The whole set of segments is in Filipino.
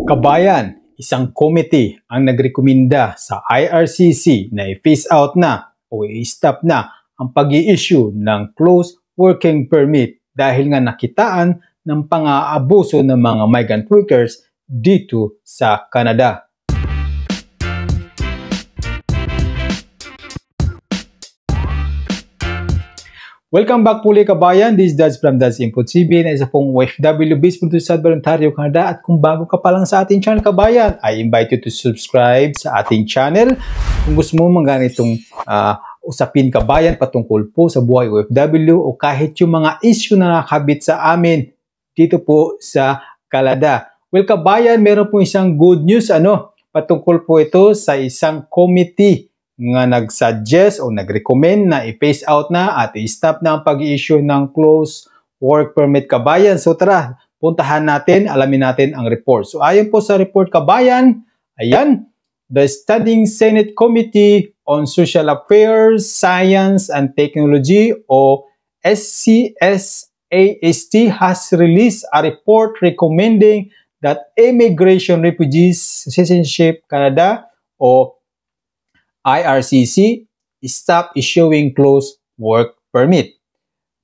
Kabayan, isang committee ang nagrekomenda sa IRCC na i-phase out na o i-stop na ang pag-i-issue ng closed working permit dahil nga nakitaan ng pang-aabuso ng mga migrant workers dito sa Canada. Welcome back puli kabayan, this is Dads from Dads Info TV na isa pong OFW based po sa Sudbury, Ontario, Canada. At kung bago ka pa lang sa ating channel kabayan, I invite you to subscribe sa ating channel. Kung gusto mo mga ganitong usapin kabayan patungkol po sa buhay OFW o kahit yung mga issue na nakakabit sa amin dito po sa Canada. Well kabayan, meron po isang good news patungkol po ito sa isang committee nga nag-suggest o nag-recommend na i-phase out na at i-stop na ang pag-i-issue ng closed work permit kabayan. So tara, puntahan natin, alamin natin ang report. So ayon po sa report kabayan, ayan, the Standing Senate Committee on Social Affairs, Science and Technology o SCSAST has released a report recommending that Immigration Refugees Citizenship Canada o IRCC stop issuing closed work permit.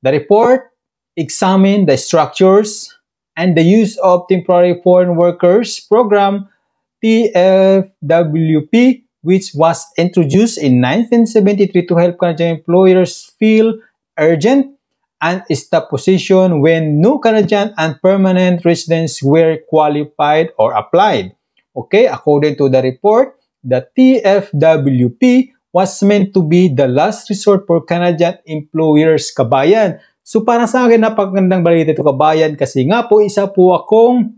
The report examined the structures and the use of Temporary Foreign Workers Program TFWP, which was introduced in 1973 to help Canadian employers feel urgent and stop position when no Canadian and permanent residents were qualified or applied. Okay, according to the report, the TFWP was meant to be the last resort for Canadian employers kabayan. So para sa akin, napakagandang balita ito kabayan kasi nga po isa po akong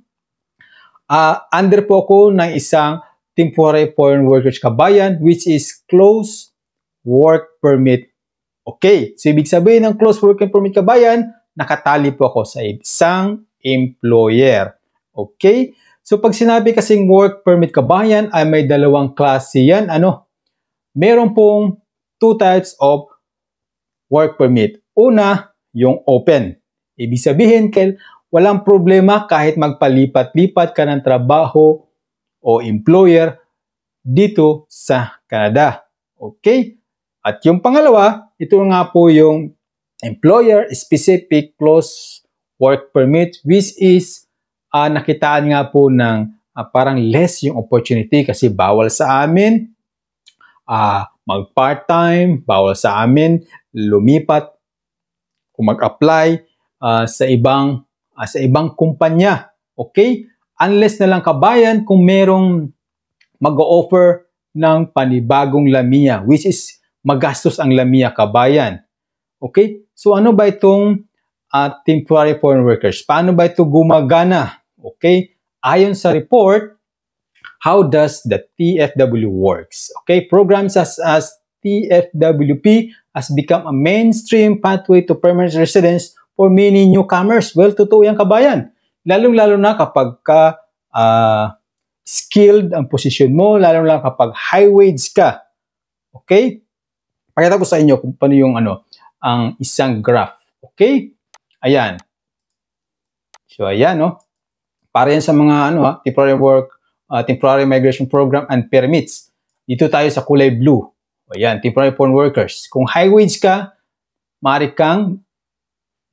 under po ako ng isang temporary foreign workers kabayan which is closed work permit. Okay, so ibig sabihin ng closed work permit kabayan, nakatali po ako sa isang employer. Okay? So pag sinabi kasing work permit kabayan ay may dalawang klase yan. Meron pong two types of work permit. Una, yung open. Ibig sabihin, walang problema kahit magpalipat-lipat ka ng trabaho o employer dito sa Canada. Okay? At yung pangalawa, ito nga po yung employer-specific closed work permit which is nakitaan nga po ng parang less yung opportunity kasi bawal sa amin mag-part-time, bawal sa amin lumipat kung mag-apply sa ibang kumpanya. Okay? Unless na lang kabayan kung merong mag-o-offer ng panibagong lamia which is magastos ang lamia kabayan. Okay? So ano ba itong temporary foreign workers? Paano ba ito gumagana? Okay, ayon sa report, how does the TFW works? Okay, programs as TFWP has become a mainstream pathway to permanent residence for many newcomers. Well, totoo yan kabayan. Lalong-lalo na kapag skilled ang posisyon mo, lalong-lalo kapag high wage ka. Okay? Pakita ko sa inyo kung paano yung ang isang graph. Okay? Ayan. So, ayan, para yan sa mga temporary migration program and permits. Dito tayo sa kulay blue. Ayan, temporary foreign workers. Kung high wage ka, maaari kang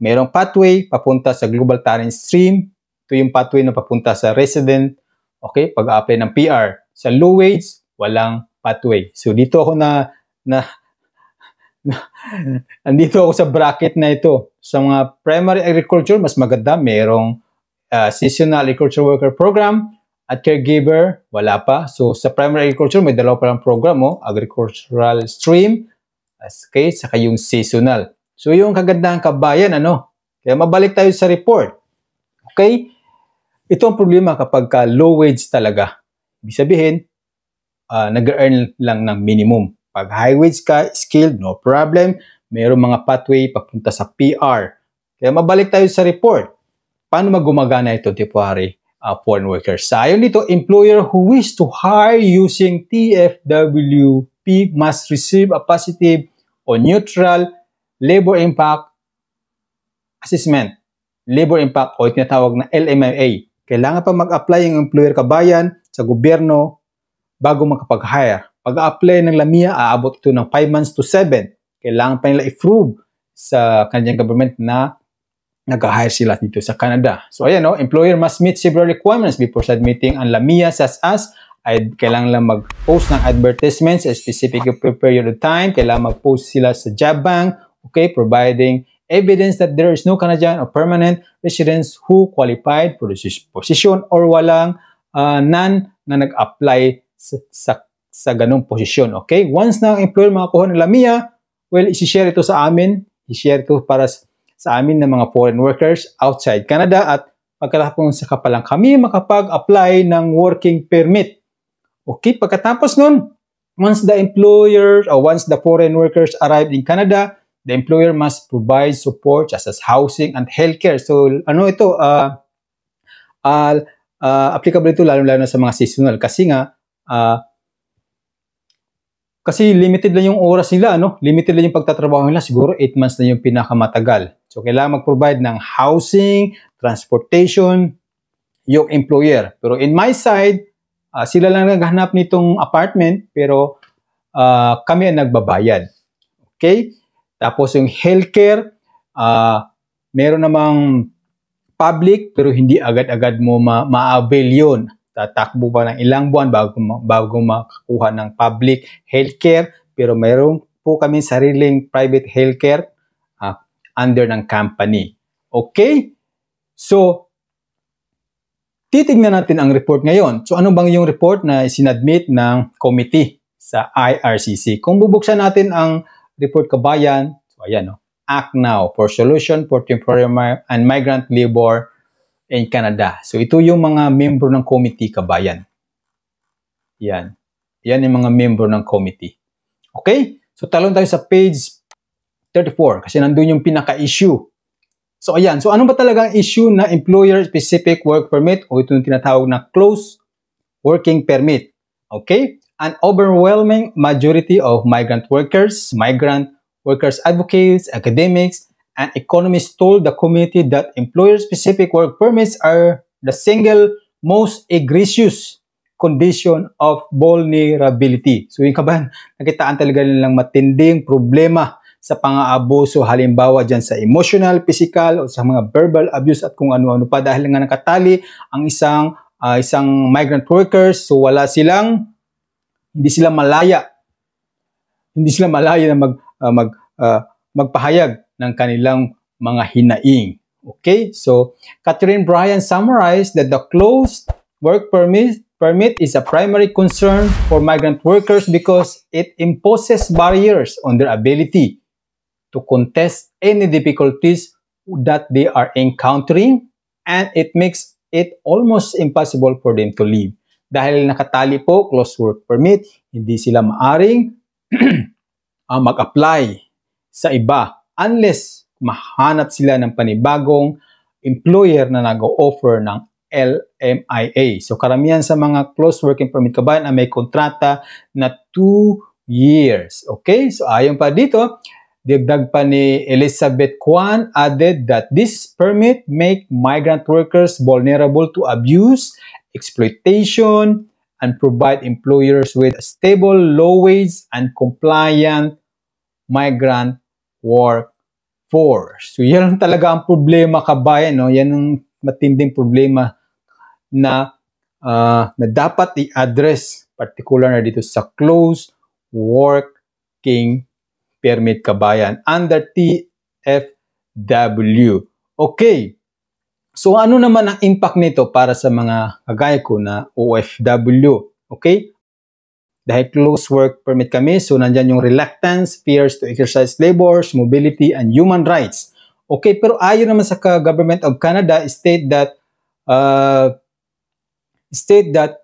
merong pathway papunta sa global talent stream. Ito yung pathway na papunta sa resident. Okay, pag-apply ng PR. Sa low wage, walang pathway. So dito ako andito ako sa bracket na ito. Sa mga primary agriculture, mas maganda. Merong seasonal agriculture worker program at caregiver, wala pa. So, sa primary agriculture, may dalawa pa lang program, agricultural stream, okay, saka yung seasonal. So, yung kagandahan kabayan, Kaya mabalik tayo sa report. Okay? Ito ang problema kapag low wage talaga. Ibig sabihin, nag-earn lang ng minimum. Pag high wage ka, skilled, no problem. Mayroong mga pathway papunta sa PR. Kaya mabalik tayo sa report. Paano magumagana ito, temporary foreign workers? Ayon dito, employer who wish to hire using TFWP must receive a positive or neutral labor impact assessment. Labor impact o tinatawag na LMIA kailangan pa mag-apply yung employer kabayan sa gobyerno bago makapag-hire. Pag-apply ng Lamia, aabot ito ng 5 months to 7. Kailangan pa nila i-prove sa kanyang government na nag-hire sila dito sa Canada. So ayan, employer must meet several requirements before submitting ang Lamia, such as ay kailangan lang mag-post ng advertisements a specific period of time, kailangan mag-post sila sa job bank, okay, providing evidence that there is no Canadian or permanent residents who qualified for this position or walang none na nag-apply sa ganung posisyon, okay? Once na ang employer makakuha ng Lamia, well, isi-share ito sa amin, i-share ito para sa amin ng mga foreign workers outside Canada at pagkatapos sa kapalang kami makapag-apply ng working permit. Okay, pagkatapos nun, once the foreign workers arrive in Canada, the employer must provide support such as housing and healthcare. So, ano ito? Applicable ito lalo-lalo na sa mga seasonal kasi nga, kasi limited lang yung oras nila, limited lang yung pagtatrabaho nila, siguro 8 months na yung pinakamatagal. So, kailangan mag-provide ng housing, transportation, yung employer. Pero in my side, sila lang naghahanap nitong apartment, pero kami ang nagbabayad. Okay? Tapos yung healthcare, meron namang public, pero hindi agad-agad mo ma-avail yun. Tatakbo pa ng ilang buwan bago makakuha ng public healthcare, pero meron po kami sariling private healthcare under ng company. Okay? So, titignan natin ang report ngayon. So, ano bang yung report na sinadmit ng committee sa IRCC? Kung bubuksan natin ang report kabayan, so ayan, Act Now for Solution for Temporary and Migrant Labor in Canada. So, ito yung mga membro ng committee kabayan. Yan. Yan yung mga membro ng committee. Okay? So, talon tayo sa page 34 kasi nandun yung pinaka-issue. So, ayan. So, ano ba talaga ang issue na employer-specific work permit o ito yung tinatawag na closed working permit? Okay? An overwhelming majority of migrant workers advocates, academics, and economists told the committee that employer-specific work permits are the single most egregious condition of vulnerability. So, yung kabahan, nakitaan talaga nilang matinding problema sa pang-aabuso, halimbawa dyan sa emotional, physical, o sa mga verbal abuse at kung ano-ano pa dahil nga nakatali ang isang migrant workers, so hindi sila malaya na magpahayag ng kanilang mga hinaing. Okay? So, Catherine Bryan summarized that the closed work permit is a primary concern for migrant workers because it imposes barriers on their ability to contest any difficulties that they are encountering, and it makes it almost impossible for them to leave. Dahil nakatali po, closed work permit, hindi sila maaring mag-apply sa iba unless mahanap sila ng panibagong employer na nag-o-offer ng LMIA. So karamihan sa mga closed working permit kabayan ay may kontrata na 2 years. Okay? So ayon pa dito, dagdag pa ni Elizabeth Kwan added that this permit make migrant workers vulnerable to abuse, exploitation, and provide employers with a stable, low-wage, and compliant migrant workforce. So yan talaga ang problema kabayan, no? Yan ang matinding problema na dapat i-address, particular na dito sa closed working permit kabayan under TFW. Okay. So ano naman ang impact nito para sa mga kagaya ko na OFW? Okay? Dahil closed work permit kami, so nandyan yung reluctance, fears to exercise labors, mobility, and human rights. Okay, pero ayon naman sa Government of Canada, state that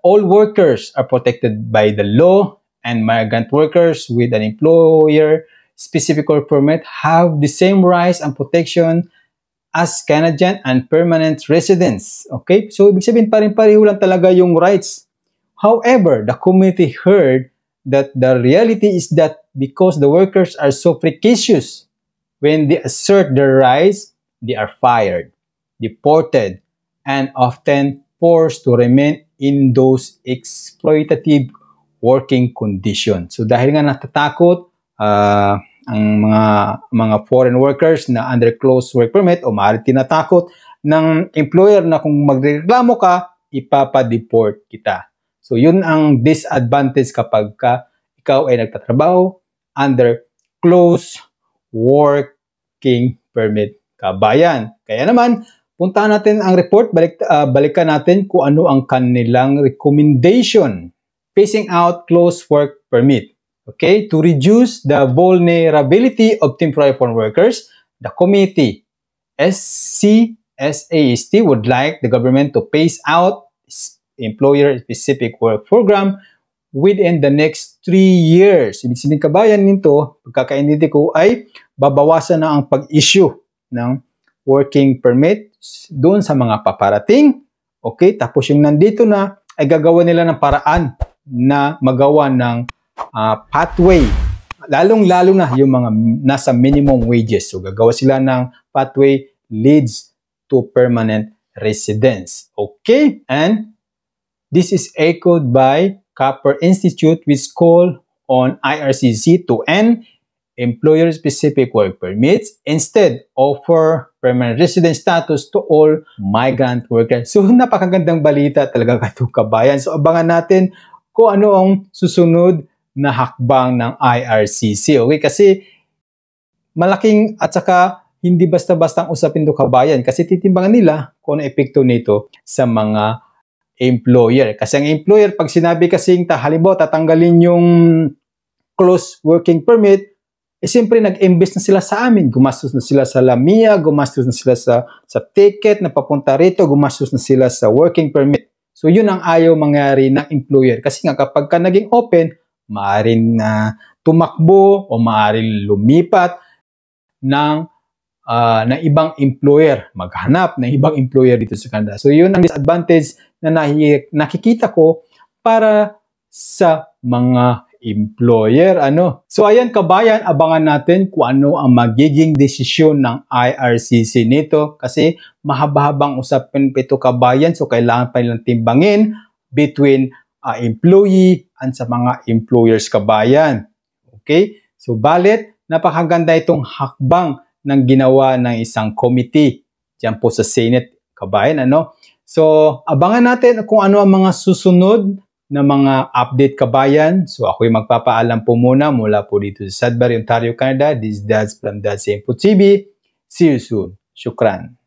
all workers are protected by the law and migrant workers with an employer-specific work permit have the same rights and protection as Canadian and permanent residents. Okay? So, ibig sabihin pareho lang talaga yung rights. However, the committee heard that the reality is that because the workers are so precocious, when they assert their rights, they are fired, deported, and often forced to remain in those exploitative working conditions. So dahil nga natatakot ang mga foreign workers na under closed work permit o maaari tinatakot ng employer na kung magreklamo ka, ipapa-deport kita. So yun ang disadvantage kapag ikaw ay nagtatrabaho under closed working permit, kabayan. Kaya naman, puntahan natin ang report, balikan natin kung ano ang kanilang recommendation. Phasing out closed work permit. Okay, to reduce the vulnerability of temporary foreign workers, the committee SCSAST would like the government to phase out employer-specific work program within the next 3 years. Ibig sabihin kabayan nito, pagkakaintindi ko ay babawasan na ang pag-issue ng working permit doon sa mga paparating. Okay, tapos yung nandito na ay gagawa nila ng paraan na magawa ng pathway. Lalong-lalo na yung mga nasa minimum wages. So gagawa sila ng pathway leads to permanent residence. Okay, and this is echoed by Copper Institute, which call on IRCC to end employer-specific work permits, instead offer permanent resident status to all migrant workers. So napakagandang balita talaga ito, kabayan. So abangan natin kung ano ang susunod na hakbang ng IRCC. Okay, kasi malaking at saka hindi basta-bastang usapin ito, kabayan, kasi titimbangan nila kung ano epekto nito sa mga employer. Kasi ang employer, pag sinabi kasing halimbawa tatanggalin yung closed working permit, siyempre nag-invest na sila sa amin. Gumastos na sila sa Lamia, gumastos na sila sa ticket na papunta rito, gumastos na sila sa working permit. So yun ang ayaw mangyari ng employer. Kasi nga kapag ka naging open, maaaring tumakbo o maaaring lumipat ng ibang employer, maghanap ng ibang employer dito sa Canada. So yun ang disadvantage na nakikita ko para sa mga employer. So ayan, kabayan, abangan natin kung ano ang magiging desisyon ng IRCC nito, kasi mahaba-habang usapin ito, kabayan. So kailangan pa nilang timbangin between employee and sa mga employers, kabayan. Okay? So balit, napakaganda itong hakbang ng ginawa ng isang committee diyan po sa Senate, kabayan. So abangan natin kung ano ang mga susunod na mga update, kabayan. So ako'y magpapaalam po muna mula po dito sa Sudbury, Ontario, Canada. This is Dads from Dads Input TV. See you soon. Shukran.